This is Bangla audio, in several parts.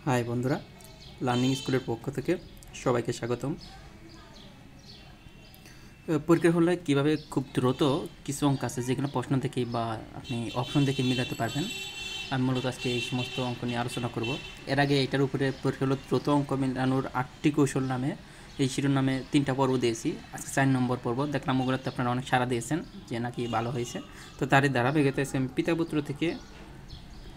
হাই বন্ধুরা, লার্নিং স্কুলের পক্ষ থেকে সবাইকে স্বাগতম। পরীক্ষার হলে কীভাবে খুব দ্রুত কিছু অঙ্ক আছে যেগুলো প্রশ্ন দেখেই বা আপনি অপশন দেখে মিলাতে পারবেন, আমি মূলত আজকে এই সমস্ত অঙ্ক নিয়ে আলোচনা করব। এর আগে এটার উপরে পরীক্ষা হলো দ্রুত অঙ্ক মিলানোর 8টি কৌশল নামে এই শিরোনামে 3টা পর্ব দিয়েছি। আজকে 4 নম্বর পর্ব। দেখলাম ওগুলোতে আপনারা অনেক সাড়া দিয়েছেন যে নাকি ভালো হয়েছে। তো তারই ধারাবাহিকতা আমি পিতাপুত্র থেকে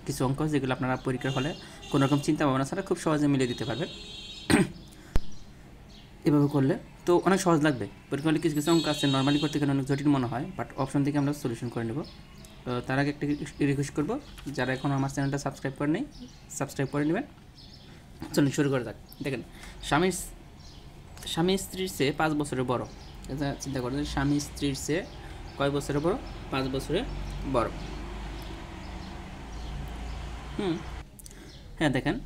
কিছু অঙ্ক যেগুলো আপনারা পরীক্ষার হলে কোনো রকম চিন্তা ভাবনা ছাড়া খুব সহজে মিলিয়ে দিতে পারবেন। এভাবে করলে তো অনেক সহজ লাগবে। পরীক্ষা হলে কিছু কিছু অঙ্ক আছে নর্মালি করতে গেলে অনেক জটিল মনে হয়, বাট অপশন থেকে আমরা সলিউশন করে নেব। তার আগে একটা রিকোয়েস্ট করবো, যারা এখন আমার চ্যানেলটা সাবস্ক্রাইব করে নেই সাবস্ক্রাইব করে নেবেন। চলুন শুরু করে যাক। দেখেন, স্বামী স্ত্রীর চেয়ে 5 বছরের বড়। এটা চিন্তা করেন, স্বামী স্ত্রীর চেয়ে কয় বছরের বড়? 5 বছরের বড়। হ্যাঁ দেখেন,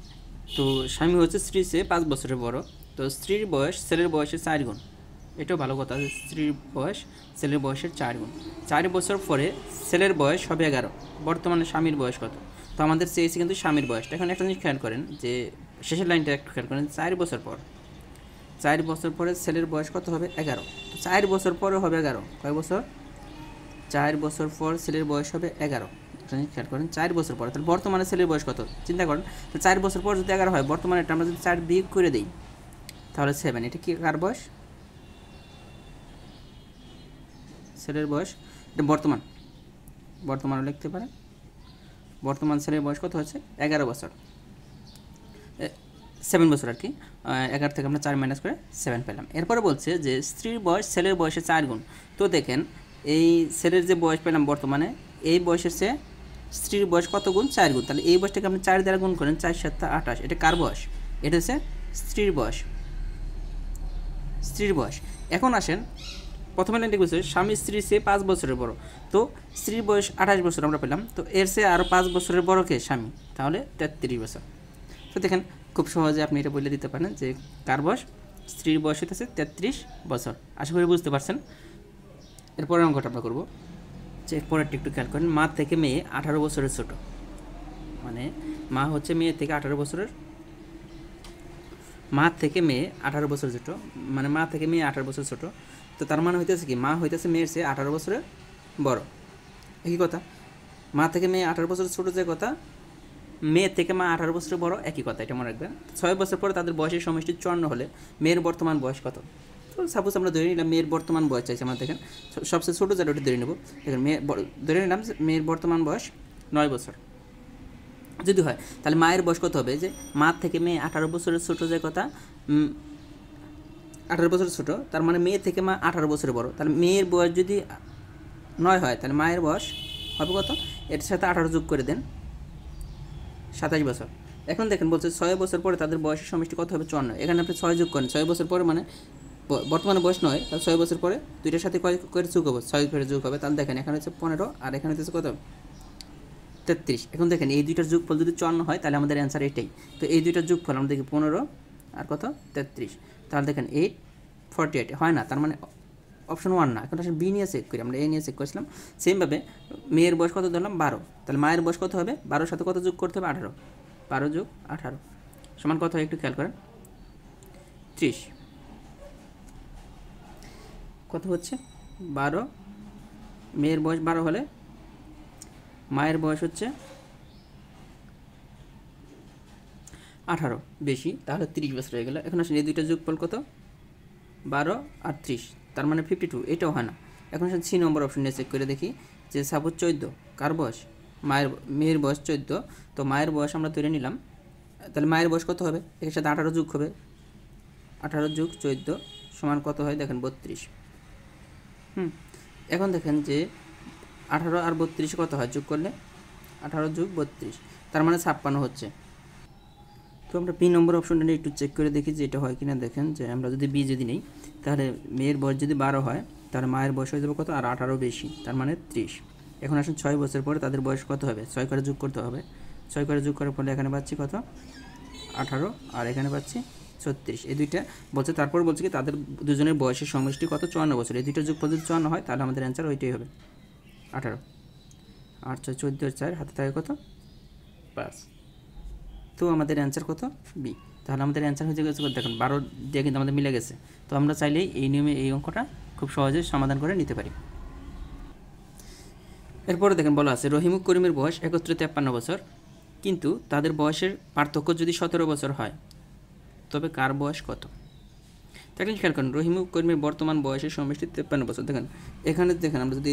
তো স্বামী হচ্ছে স্ত্রীর চেয়ে 5 বছরের বড়। তো স্ত্রীর বয়স ছেলের বয়সের 4 গুণ। এটাও ভালো কথা, স্ত্রীর বয়স ছেলের বয়সের 4 গুণ। 4 বছর পরে ছেলের বয়স হবে 11। বর্তমানে স্বামীর বয়স কত? তো আমাদের চেয়েছি কিন্তু স্বামীর বয়সটা। এখন একটা জিনিস খেয়াল করেন, যে শেষের লাইনটা একটু খেয়াল করেন। 4 বছর পর, 4 বছর পরে ছেলের বয়স কত হবে? 11। তো 4 বছর পরে হবে 11। কয় বছর? 4 বছর পর ছেলের বয়স হবে 11। খেয়াল করেন, 4 বছর পরে। তাহলে বর্তমানে ছেলের বয়স কত চিন্তা করেন। তো 4 বছর পর যদি 11 হয়, বর্তমানে এটা আমরা যদি 4 বিয়োগ করে দিই তাহলে 7। এটা কি কার বয়স? ছেলের বয়স। এটা বর্তমানে লিখতে পারেন। বর্তমান ছেলের বয়স কত হচ্ছে? 11 বছর, 7 বছর আর কি। 11 থেকে আমরা 4 মাইনাস করে 7 পেলাম। এরপরে বলছে যে স্ত্রীর বয়স ছেলের বয়সে 4 গুণ। তো দেখেন, এই ছেলের যে বয়স পেলাম বর্তমানে, এই বয়সের চেয়ে স্ত্রীর বয়স কত গুণ? 4 গুণ। তাহলে এই বয়সটাকে আপনি 4 দ্বারা গুণ করেন, 4 7 28। এটা কার বয়স? এটা হচ্ছে স্ত্রীর বয়স। এখন আসেন, প্রথমে লাইনটা বলছে স্বামী স্ত্রীর চেয়ে 5 বছরের বড়। তো স্ত্রীর বয়স 28 বছর আমরা পেলাম। তো এর চেয়ে আরও 5 বছরের বড় কে? স্বামী। তাহলে 33 বছর। তো দেখেন, খুব সহজে আপনি এটা বলে দিতে পারেন যে কার বয়স? স্ত্রীর বয়স হতেছে 33 বছর। আশা করি বুঝতে পারছেন। এরপরের অঙ্কটা আমরা করবো, যে এরপরেরটা একটু খেয়াল করেন। মা থেকে মেয়ে 18 বছরের ছোট। মানে মা হচ্ছে মেয়ে থেকে 18 বছরের, মা থেকে মেয়ে 18 বছর ছোট, মানে মা থেকে মেয়ে 18 বছর ছোট। তো তার মানে হইতেছে কি, মা হইতেছে মেয়ের চেয়ে 18 বছরের বড়। একই কথা, মা থেকে মেয়ে 18 বছর ছোট যে কথা, মেয়ের থেকে মা 18 বছরের বড় একই কথা। এটা মনে রাখবেন। 6 বছর পরে তাদের বয়সের সমষ্টি 54 হলে মেয়ের বর্তমান বয়স কত? তো সাপোজ আমরা ধরে নিলাম মেয়ের বর্তমান বয়স চাইছি আমরা। দেখেন, সবচেয়ে ছোটো যেটা ওটা ধরে নেব। দেখেন, ধরে নিলাম মেয়ের বর্তমান বয়স 9 বছর যদি হয়, তাহলে মায়ের বয়স কত হবে? যে মা থেকে মেয়ে 18 বছরের ছোটো যে কথা, 18 বছরের ছোটো, তার মানে মেয়ে থেকে মা 18 বছরের বড়। তাহলে মেয়ের বয়স যদি 9 হয়, তাহলে মায়ের বয়স হবে কত? এর সাথে 18 যোগ করে দেন, 27 বছর। এখন দেখেন বলছে 6 বছর পরে তাদের বয়সের সমষ্টি কত হবে? 54। এখানে আপনি 6 যোগ করেন, 6 বছর পরে মানে বর্তমানে বয়স 9, তাহলে 6 বছর পরে দুইটার সাথে কয় করে যোগ হবে? 6 করে যোগ হবে। তাহলে দেখেন এখানে হচ্ছে 15 আর এখানে হচ্ছে কত? 33। এখন দেখেন, এই দুইটার যোগফল যদি 54 হয় তাহলে আমাদের অ্যান্সার এটাই। তো এই দুইটার যোগফল আমরা দেখি 15 আর কত? 33। তাহলে দেখেন 848 হয় না, তার মানে অপশন 1 না। এখন আসলে বি নিয়ে চেক করি, আমরা এ নিয়ে চেক করেছিলাম। সেমভাবে মেয়ের বয়স কত ধরলাম? 12। তাহলে মায়ের বয়স কত হবে? 12 সাথে কত যোগ করতে হবে? 18। 12 যোগ 18 সমান কত হয় একটু খেয়াল করেন? 30। কত হচ্ছে? 12। মেয়ের বয়স 12 হলে মায়ের বয়স হচ্ছে 18 বেশি, তাহলে 30 বছর হয়ে গেল। এখন আসলে এই দুইটা যোগফল কত? 12 আর 30, তার মানে 52। এটাও হয় না। এখন আসলে 6 নম্বর অপশন নিয়ে চেক করে দেখি, যে সাপোজ 14। কার বয়স? মেয়ের বয়স 14। তো মায়ের বয়স আমরা ধরে নিলাম, তাহলে মায়ের বয়স কত হবে? এর সাথে 18 যোগ হবে, 18 যোগ 14 সমান কত হয়? দেখেন 32। এখন দেখেন যে 18 আর 32 কত হয় যোগ করলে? 18 যোগ 32, তার মানে 56 হচ্ছে। তো আমরা বি নম্বর অপশনটা নিয়ে একটু চেক করে দেখি যে এটা হয় কিনা। দেখেন, যে আমরা যদি বি যদি নেই, তাহলে মেয়ের বয়স যদি 12 হয়, তাহলে মায়ের বয়স হয়ে যাবে কত? আর 18 বেশি, তার মানে 30। এখন আসুন 6 বছর পরে তাদের বয়স কত হবে? 6 করে যোগ করতে হবে। 6 করে যোগ করার ফলে এখানে পাচ্ছি কত? 18 আর এখানে পাচ্ছি 36। এই দুইটা বলছে। তারপর বলছে কি তাদের দুজনের বয়সের সমষ্টি কত? 54 বছর। এই দুইটার যোগফল যদি 54 হয় তাহলে আমাদের অ্যান্সার ওইটাই হবে, 18। 8 6 14 4 হাতে থাকে কত? 5। তো আমাদের অ্যান্সার কত বি। তাহলে আমাদের অ্যান্সার হয়ে গেছে দেখুন 12 দিয়ে কিন্তু আমাদের মিলে গেছে। তো আমরা চাইলেই এই নিয়মে এই অঙ্কটা খুব সহজে সমাধান করে নিতে পারি। এরপরে দেখেন বলা আছে রহিম ও করিমের বয়স একত্রে 53 বছর, কিন্তু তাদের বয়সের পার্থক্য যদি 17 বছর হয় তবে কার বয়স কত। তাকে খেয়াল করেন রহিম ও করিমের বর্তমান বয়সের সমষ্টি 53 বছর। দেখেন এখানে দেখেন আমরা যদি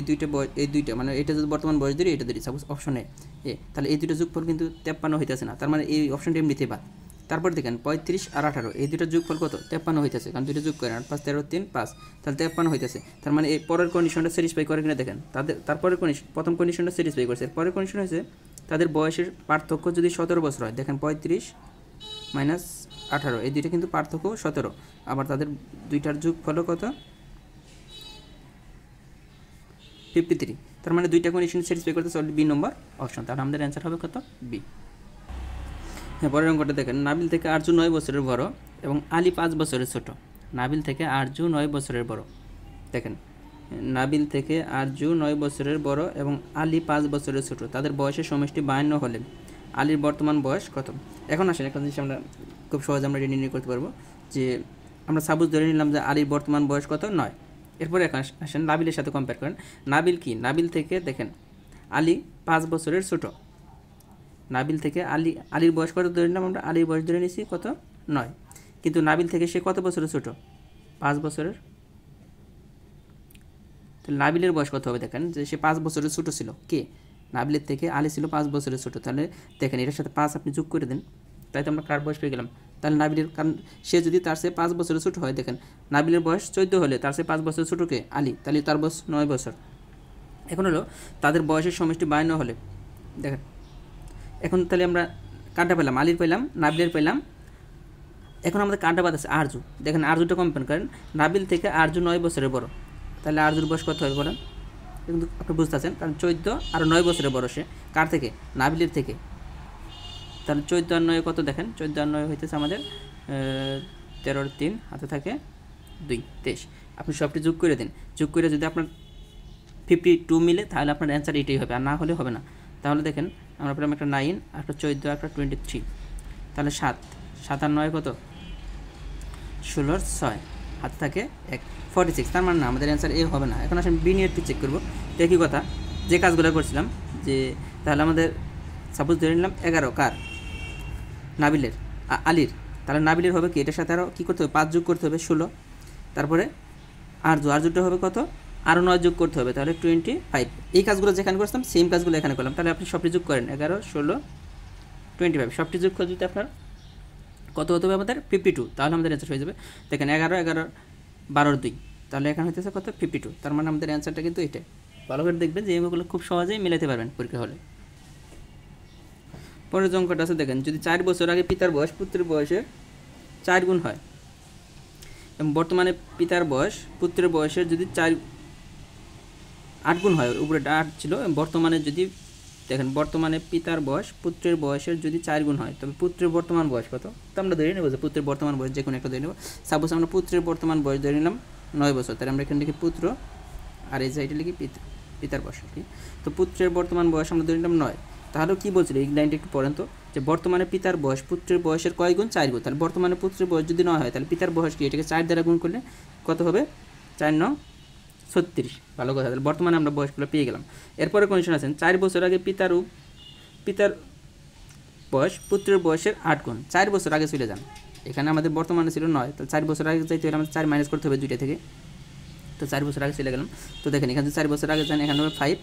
এই দুইটা মানে এটা যদি বর্তমান বয়স ধরি, এটা ধরি সাপোজ অপশনে এ, তাহলে এই দুটো যোগফল কিন্তু 53 হইতেছে না, তার মানে এই অপশনটা এমনিতেই বাদ। তারপর দেখেন 35 আর 18 এই দুটো যোগফল কত 53 হইতেছে, কারণ দুটো যোগ করেন 8 5 13 3 5, তাহলে 53 হইতেছে। তার মানে এই পরের কন্ডিশনটা স্যাটিসফাই করে কিনা দেখেন, তারপরের কন্ডিশন প্রথম কন্ডিশনটা স্যাটিসফাই করছে, পরের কন্ডিশন হয়েছে তাদের বয়সের পার্থক্য যদি 17 বছর হয়। দেখেন 35 মাইনাস 18 এই দুইটা কিন্তু পার্থক্য 17, আবার তাদের দুইটার যোগফল কত 53। তার মানে দুইটা কন্ডিশন স্যাটিসফাই করতে চলে বি নম্বর অপশন। তাহলে আমাদের অ্যান্সার হবে কত বি। হ্যাঁ, পরের অঙ্কটা দেখেন নাবিল থেকে আরজু 9 বছরের বড় এবং আলী 5 বছরের ছোট। নাবিল থেকে আরজু 9 বছরের বড়। দেখেন নাবিল থেকে আরজু 9 বছরের বড় এবং আলী 5 বছরের ছোট, তাদের বয়সের সমষ্টি 52 হলে আলীর বর্তমান বয়স কত। এখন আসেন একটা জিনিস আমরা খুব সহজে আমরা নির্ণয় করতে পারবো যে আমরা সাপোজ ধরে নিলাম যে আলীর বর্তমান বয়স কত 9। এরপরে এখন আসেন নাবিলের সাথে কম্পেয়ার করেন। নাবিল কি, নাবিল থেকে দেখেন আলী 5 বছরের ছোট। নাবিল থেকে আলীর বয়স কত ধরে নিলাম আমরা, আলীর বয়স ধরে নিয়েছি কত 9, কিন্তু নাবিল থেকে সে কত বছরের ছোট 5 বছরের। তাহলে নাবিলের বয়স কত হবে দেখেন যে সে 5 বছরের ছোট ছিল, কে নাবিলের থেকে আলী ছিল 5 বছরের ছোট। তাহলে দেখেন এটার সাথে 5 আপনি যোগ করে দেন, তাই তো আমরা কার বয়স পেয়ে গেলাম। তাহলে নাবিলের, কারণ সে যদি তার সে 5 বছরের ছোট হয়, দেখেন নাবিলের বয়স 14 হলে তার সে 5 বছরের ছোট কে আলী, তাহলে তার বয়স 9 বছর। এখন হলো তাদের বয়সের সমষ্টি 52 হলে, দেখেন এখন তাহলে আমরা কারটা পেলাম আলীর পেলাম নাবিলের পেলাম, এখন আমাদের কারটা বাদ আছে আরজু। দেখেন আরজুটা কম্পেয়ার করেন, নাবিল থেকে আরজু 9 বছরের বড়, তাহলে আরজুর বয়স কত হবে বলেন। কিন্তু আপনি বুঝতে পারছেন কারণ 14 আর 9 বছরের বড় সে কার থেকে নাবিলের থেকে। তাহলে 14 আর 9 কত দেখেন, 14 আর 9 হইতেছে আমাদের 13 আর 3 হাতে থাকে 2 23। আপনি সবটি যোগ করে দিন, যোগ করে যদি আপনার 52 মিলে তাহলে আপনার অ্যান্সার এটাই হবে, আর না হলে হবে না। তাহলে দেখেন আমরা পেলাম একটা 9 আর একটা 14 একটা 23, তাহলে 7 7 আর 9 কত 16 6 হাতে থাকে 1 46। তার মানে না আমাদের অ্যান্সার এ হবে না। এখন আসেন বি নিয়ে একটু চেক করবো। একই কথা যে কাজগুলো করছিলাম, যে তাহলে আমাদের সাপোজ ধরে নিলাম 11 কার নাবিলের আলীর, তাহলে নাবিলের হবে কি এটার সাথে আরও কী করতে হবে 5 যোগ করতে হবে 16, তারপরে আরজুটা হবে কত আরও 9 যোগ করতে হবে, তাহলে 25। এই কাজগুলো যেখানে করছিলাম সেম কাজগুলো এখানে করলাম। তাহলে আপনি সবটি যোগ করেন 11 16 25, সবটি যোগ করে যদি আপনার কত হতে হবে আমাদের 52, তাহলে আমাদের অ্যান্সার হয়ে যাবে। দেখেন 11 11 12 2, তাহলে এখানে হইতেছে কত 52। তার মানে আমাদের অ্যান্সারটা কিন্তু এটাই। ভালো করে দেখবেন যে এগুলো খুব সহজেই মিলাতে পারবেন পরীক্ষা হলে। পরের যে অঙ্কটা আছে দেখেন যদি 4 বছর আগে পিতার বয়স পুত্রের বয়সের 4 গুণ হয় এবং বর্তমানে পিতার বয়স পুত্রের বয়সের যদি 8 গুণ হয়, উপরে 8 ছিল, বর্তমানে যদি দেখেন বর্তমানে পিতার বয়স পুত্রের বয়সের যদি 4 গুণ হয় তবে পুত্রের বর্তমান বয়স কত। তো আমরা ধরে নেব যে পুত্রের বর্তমান বয়স যে কোনো একটা ধরে নেব। সাপোজ আমরা পুত্রের বর্তমান বয়স ধরে নিলাম 9 বছর, তাহলে আমরা এখানে লিখি পুত্র আর এই সাইডে লিখি পিতার বয়স। তো পুত্রের বর্তমান বয়স আমরা ধরে নিলাম 9। তাহলে কী বলছিল এই লাইনটা একটু পড়েন তো, যে বর্তমানে পিতার বয়স পুত্রের বয়সের কয় গুণ 4 গুণ। তাহলে বর্তমানে পুত্রের বয়স যদি 9 হয় তাহলে পিতার বয়স কি এটাকে 4 দ্বারা গুণ করলে কত হবে 4 9 36। ভালো কথা, তাহলে বর্তমানে আমরা বয়সগুলো পেয়ে গেলাম। এরপরে কন্ডিশন আছেন 4 বছর আগে পিতার বয়স পুত্রের বয়সের 8 গুণ। 4 বছর আগে চলে যান, এখানে আমাদের বর্তমানে ছিল 9, তাহলে 4 বছর আগে যাইতে হলে আমাদের 4 মাইনাস করতে হবে 2টা থেকে। তো 4 বছর আগে চলে গেলাম। তো দেখেন এখানে যদি 4 বছর আগে যান এখানে হবে 5,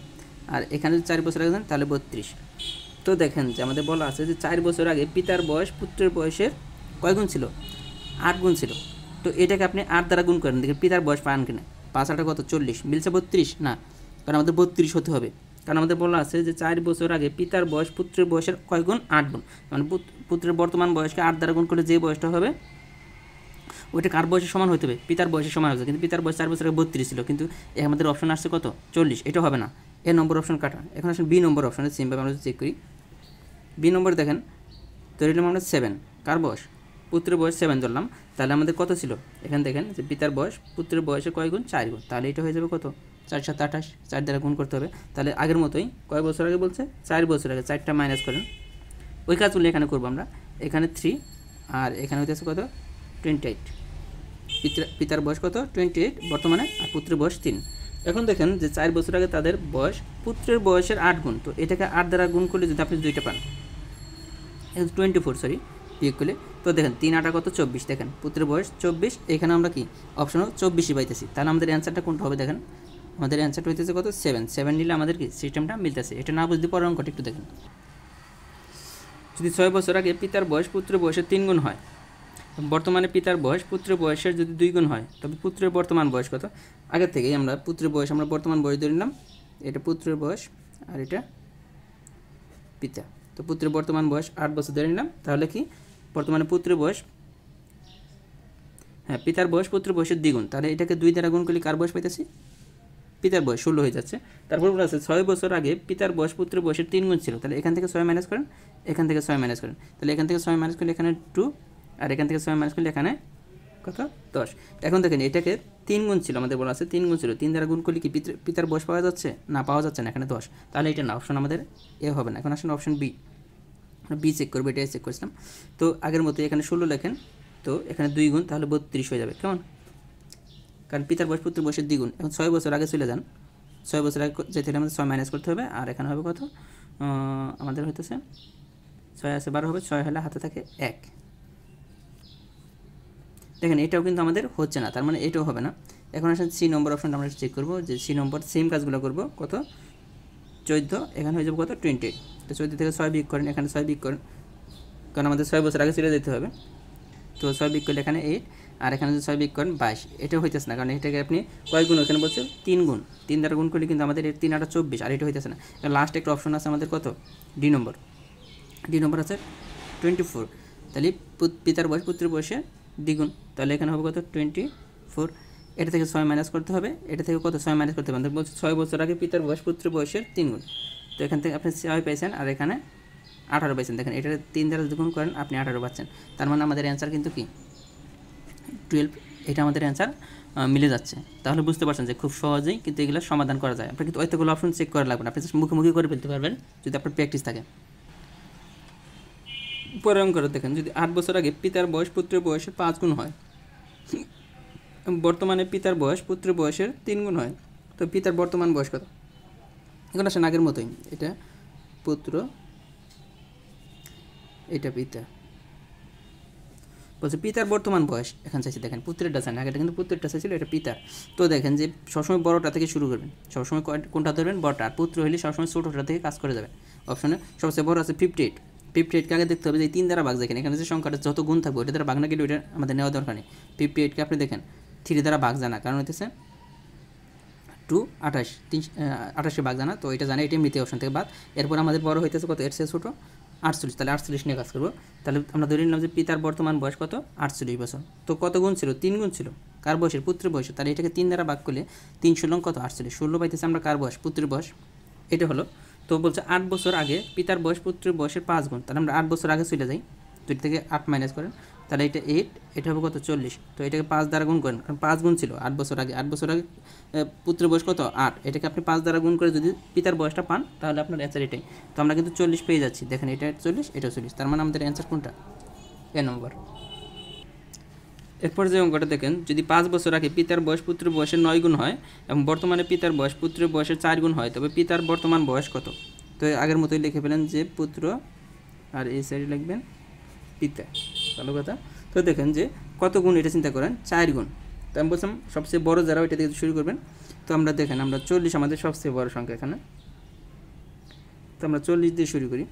আর এখানে যদি 4 বছর আগে যান তাহলে 32। তো দেখেন যে আমাদের বলা আছে যে 4 বছর আগে পিতার বয়স পুত্রের বয়সের কয় গুণ ছিল 8 গুণ ছিল। তো এটাকে আপনি 8 দ্বারা গুণ করেন, দেখেন পিতার বয়স পান কিনা 5 8 কত 40, মিলছে 32 না, কারণ আমাদের 32 হতে হবে। কারণ আমাদের বলা আছে যে 4 বছর আগে পিতার বয়স পুত্রের বয়সের কয় গুণ 8 গুণ, মানে পুত্রের বর্তমান বয়সকে 8 দ্বারা গুণ করলে যে বয়সটা হবে ওইটা কার বয়সের সমান হতে হবে পিতার বয়সের সমান হচ্ছে, কিন্তু পিতার বয়স 4 বছর আগে 32 ছিল, কিন্তু আমাদের অপশন আসছে কত 40, এটা হবে না, এ নম্বর অপশন কাটা। এখন আসলে বি নম্বর অপশনে সিম্পল আমরা চেক করি। বি নম্বর দেখেন ধরে নিলাম আমরা 7, কার বয়স পুত্রের বয়স 7 ধরলাম, তাহলে আমাদের কত ছিল এখানে দেখেন যে পিতার বয়স পুত্রের বয়সে কয় গুণ 4 গুণ, তাহলে এটা হয়ে যাবে কত 4 7 28, 4 দ্বারা গুণ করতে হবে। তাহলে আগের মতোই কয় বছর আগে বলছে 4 বছর আগে, 4টা মাইনাস করেন, ওই কাজগুলো এখানে করবো আমরা। এখানে 3 আর এখানে হইতেছে কত 28। পিতার বয়স কত 28 বর্তমানে, আর পুত্রের বয়স 3। এখন দেখেন যে 4 বছর আগে তাদের বয়স পুত্রের বয়সের 8 গুণ, তো এটাকে 8 দ্বারা গুণ করলে যদি আপনি 2টা পান 24 সরি বিয়োগ করলে, তো দেখেন 3 8 কত 24, দেখেন পুত্রের বয়স 24, এখানে আমরা কি অপশনও 24ই পাইতেছি। তাহলে আমাদের অ্যান্সারটা কোনটা হবে দেখেন, আমাদের অ্যান্সারটা হইতেছে কত 7 নিলে আমাদের কি সিস্টেমটা মিলতেছে। এটা না বুঝতে পরের অঙ্কটা একটু দেখেন। যদি 6 বছর আগে পিতার বয়স পুত্রের বয়সের 3 গুণ হয়, বর্তমানে পিতার বয়স পুত্রের বয়সের যদি 2 গুণ হয়, তবে পুত্রের বর্তমান বয়স কত? আগের থেকেই আমরা পুত্রের বয়স আমরা বর্তমান বয়স ধরে নিলাম, এটা পুত্রের বয়স আর এটা পিতা। তো পুত্রের বর্তমান বয়স 8 বছর ধরে নিলাম, তাহলে কি বর্তমানে পুত্রের বয়স, হ্যাঁ পিতার বয়স পুত্রের বয়সের দ্বিগুণ, তাহলে এটাকে 2 দ্বারা গুণ করলে কার বয়স পাইতেছি? পিতার বয়স 16 হয়ে যাচ্ছে। তারপর বলা আছে 6 বছর আগে পিতার বয়স পুত্রের বয়সের 3 গুণ ছিল, তাহলে এখান থেকে 6 মাইনাস করেন, এখান থেকে 6 মাইনাস করেন, তাহলে এখান থেকে 6 মাইনাস করলে এখানে 2, আর এখান থেকে 6 মাইনাস করলে এখানে কত 10। এখন দেখেন এটাকে 3 গুণ ছিল, আমাদের বলা আছে 3 গুণ ছিল, 3 দ্বারা গুণ করলে কি পিতার বয়স পাওয়া যাচ্ছে? না, পাওয়া যাচ্ছে না, এখানে 10, তাহলে এটা না, অপশন আমাদের এ হবে না। এখন আসলে অপশন বি চেক করবো, এটাই চেক করেছিলাম। তো আগের মতো এখানে 16 লেখেন, তো এখানে 2 গুণ, তাহলে 32 হয়ে যাবে, কেমন? কারণ পিতার বয়স পুত্রের বয়সের দ্বিগুণ। এখন 6 বছর আগে চলে যান, 6 বছর আগে যেতে হলে আমাদের 6 মাইনাস করতে হবে, আর এখানে হবে কত আমাদের হইতেছে 6 আছে 12 হবে, 6 হলে হাতে থাকে 1। দেখেন এটাও কিন্তু আমাদের হচ্ছে না, তার মানে এটাও হবে না। এখন আসলে সি নম্বর অপশনটা আমরা চেক করবো, যে সি নম্বর সেম কাজগুলো করবো, কত 14, এখানে হয়ে যাবে কত 28। তো 14 থেকে 6 বিয়োগ করেন, এখানে 6 বিয়োগ করেন, কারণ আমাদের 6 বছর আগে চলে যেতে হবে। তো 6 বিয়োগ করলে এখানে 8, আর এখানে যদি 6 বিয়োগ করেন 22, এটাও হইতেছে না, কারণ এটাকে আপনি কয় গুণ, এখানে বলছে 3 গুণ, 3 দ্বারা গুণ করলে কিন্তু আমাদের 3 8 24, আর এটা হইতেছে না। লাস্ট একটা অপশন আছে আমাদের কত, ডি নম্বর আছে 24, তাহলে পিতার বয়স পুত্রের বয়সে দ্বিগুণ, তাহলে এখানে হবে কত 24। এটা থেকে 6 মাইনাস করতে হবে, এটা থেকে কত 6 মাইনাস করতে হবে, আমাদের বলছে 6 বছর আগে পিতার বয়স পুত্রের বয়সের 3 গুণ। তো এখান থেকে আপনি 6 পাইছেন, আর এখানে 18 পাইছেন। দেখেন এটা 3 দ্বারা গুণ করেন, আপনি 18 পাচ্ছেন। তার মানে আমাদের অ্যান্সার কিন্তু কি 12, এটা আমাদের অ্যান্সার মিলে যাচ্ছে। তাহলে বুঝতে পারছেন যে খুব সহজেই কিন্তু এগুলো সমাধান করা যায়। আপনার কিন্তু ওইগুলো অপশন চেক করা লাগবে না, আপনি মুখোমুখি করে ফেলতে পারবেন যদি আপনার প্র্যাকটিস থাকে। পরের অঙ্কটা দেখেন, যদি 8 বছর আগে পিতার বয়স পুত্রের বয়সের 5 গুণ হয়, বর্তমানে পিতার বয়স পুত্রের বয়সের 3 গুণ হয়, তো পিতার বর্তমান বয়স কত? এখন আসেন আগের মতোই, এটা পুত্র, এটা পিতা, বলছে পিতার বর্তমান বয়স এখন চাইছি। দেখেন পুত্রেরটা চাই না, আগেটা কিন্তু পুত্রেরটা চাইছিল, এটা পিতার। তো দেখেন যে সবসময় বড়টা থেকে শুরু করবেন, সবসময় কোনটা ধরবেন? বড়টা। আর পুত্র হলে সবসময় ছোটোটা থেকে কাজ করে যাবে। অপশনে সবচেয়ে বড় আছে 58, 58কে আগে দেখতে হবে যে 3 দ্বারা ভাগ যায়, এখানে যে সংখ্যাটা যত গুণ থাকবে ওটা দ্বারা ভাগ না গেলে ওইটা আমাদের নেওয়া দরকার নেই। 58কে আপনি দেখেন 3 দ্বারা ভাগ জানা, কারণ হইতেছে 2 28, 28 ভাগ জানা, তো এটা জানে, এটা এমনিতে অপশন থেকে বাদ। এরপর আমাদের বড় হইতেছে কত, এর চেয়ে ছোটো 48, তাহলে 48 নিয়ে কাজ করবো। তাহলে আমরা ধরে নিলাম যে পিতার বর্তমান বয়স কত 48 বছর, তো কত গুণ ছিল? 3 গুণ ছিল, কার বয়সের? পুত্রের বয়সের। তাহলে এটাকে 3 দ্বারা ভাগ করলে 3 ষোলো কত 48, 16 পাইতেছে আমরা কার বয়স? পুত্রের বয়স, এটা হলো। তো বলছে 8 বছর আগে পিতার বয়স পুত্রের বয়সের 5 গুণ, তাহলে আমরা 8 বছর আগে চলে যাই, 2 থেকে 8 মাইনাস করেন, তাহলে এটা 8, এটা হবে কত 40। তো এটাকে 5 দ্বারা গুণ করেন, কারণ 5 গুণ ছিল 8 বছর আগে, 8 বছর আগে পুত্রের বয়স কত 8, এটাকে আপনি 5 দ্বারা গুণ করে যদি পিতার বয়সটা পান, তাহলে আপনার অ্যান্সার এটাই। তো আমরা কিন্তু 40 পেয়ে যাচ্ছি, দেখেন এটা 40, এটা 40, তার মানে আমাদের অ্যান্সার কোনটা? এ নম্বর। এরপর যে অঙ্কটা দেখেন, যদি 5 বছর আগে পিতার বয়স পুত্রের বয়সের 9 গুণ হয় এবং বর্তমানে পিতার বয়স পুত্রের বয়সের 4 গুণ হয়, তবে পিতার বর্তমান বয়স কত? তো আগের মতোই লিখে ফেলেন যে পুত্র, আর এই সাইডে লিখবেন পিতা, ভালো কথা। তো দেখেন যে কত গুণ, এটা চিন্তা করেন 4 গুণ। তো আমি বলছিলাম সবচেয়ে বড় যারা ওইটা দিয়ে শুরু করবেন। তো আমরা দেখেন আমরা 40 আমাদের সবচেয়ে বড় সংখ্যা এখানে, তো আমরা 40 দিয়ে শুরু করি।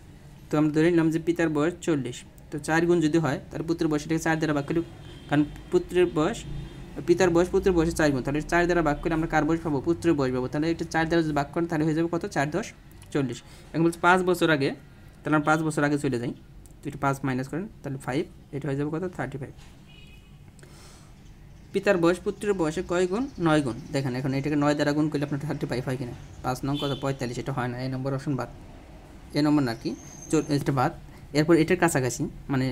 তো আমরা ধরে নিলাম যে পিতার বয়স 40, তো 4 গুণ যদি হয় তাহলে পুত্রের বয়স, এটাকে 4 দ্বারা ভাগ করি, কারণ পুত্রের বয়স পিতার বয়স পুত্রের বয়সে 4 গুণ, তাহলে 4 দ্বারা ভাগ করে আমরা কার বয়স পাবো? পুত্রের বয়স পাবো। তাহলে এটা 4 দ্বারা যদি ভাগ করেন তাহলে হয়ে যাবে কত? 4 10 40। এখন বলছে 5 বছর আগে, তাহলে আমরা 5 বছর আগে চলে যাই, তো এটা 5 মাইনাস করেন, তাহলে 5, এটা হয়ে যাবে কত? 35। পিতার বয়স পুত্রের বয়সে কয় গুণ? 9 গুণ। দেখেন এখন এটাকে 9 দ্বারা গুণ করলে আপনার 35 হয় কিনা? 5 নং কত? 45, এটা হয় না, এই নম্বর অপশন বাদ, এই নম্বর না কি এটা বাদ। এরপর এটার কাছাকাছি, মানে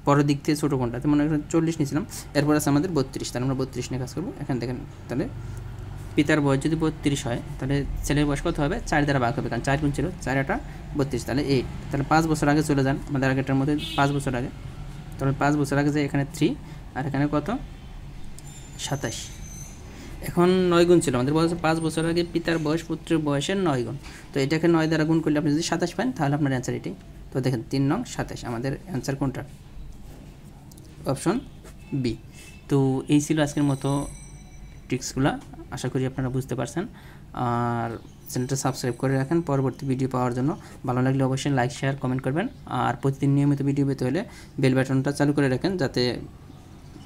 পরের দিক থেকে ছোটো কোনটা, মনে করেন 40 নিয়েছিলাম, এরপর আছে আমাদের 32, তাহলে আমরা 32 নিয়ে কাজ করবো। এখানে দেখেন তাহলে পিতার বয়স যদি 32 হয় তাহলে ছেলের বয়স কত হবে? 4 দ্বারা ভাগ হবে, কারণ 4 গুণ ছিল, 4 8 32, তাহলে 8। তাহলে 5 বছর আগে চলে যান আমাদের আগেরটার মধ্যে, 5 বছর আগে। তাহলে 5 বছর আগে যে এখানে 3 আর এখানে কত? 27। এখন 9 গুণ ছিল আমাদের, বলছে 5 বছর আগে পিতার বয়স পুত্রের বয়সের 9 গুণ। তো এটাকে 9 দ্বারা গুণ করলে আপনি যদি 27 পান তাহলে আপনার অ্যান্সার এটাই। তো দেখেন 3 নং 27 আমাদের অ্যান্সার কোনটা? Option B. তো এই ছিল আজকের মতো ট্রিক্সগুলো, আশা করি আপনারা বুঝতে পারছেন। আর চ্যানেলটা সাবস্ক্রাইব করে রাখেন পরবর্তী ভিডিও পাওয়ার জন্য। ভালো লাগলে অবশ্যই লাইক শেয়ার কমেন্ট করবেন, আর প্রতিদিন নিয়মিত ভিডিও পেতে হলে বেল বাটনটা চালু করে রাখেন, যাতে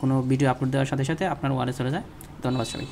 কোনো ভিডিও আপলোড দেওয়ার সাথে সাথে আপনার ওয়ালে চলে যায়। ধন্যবাদ সবাই।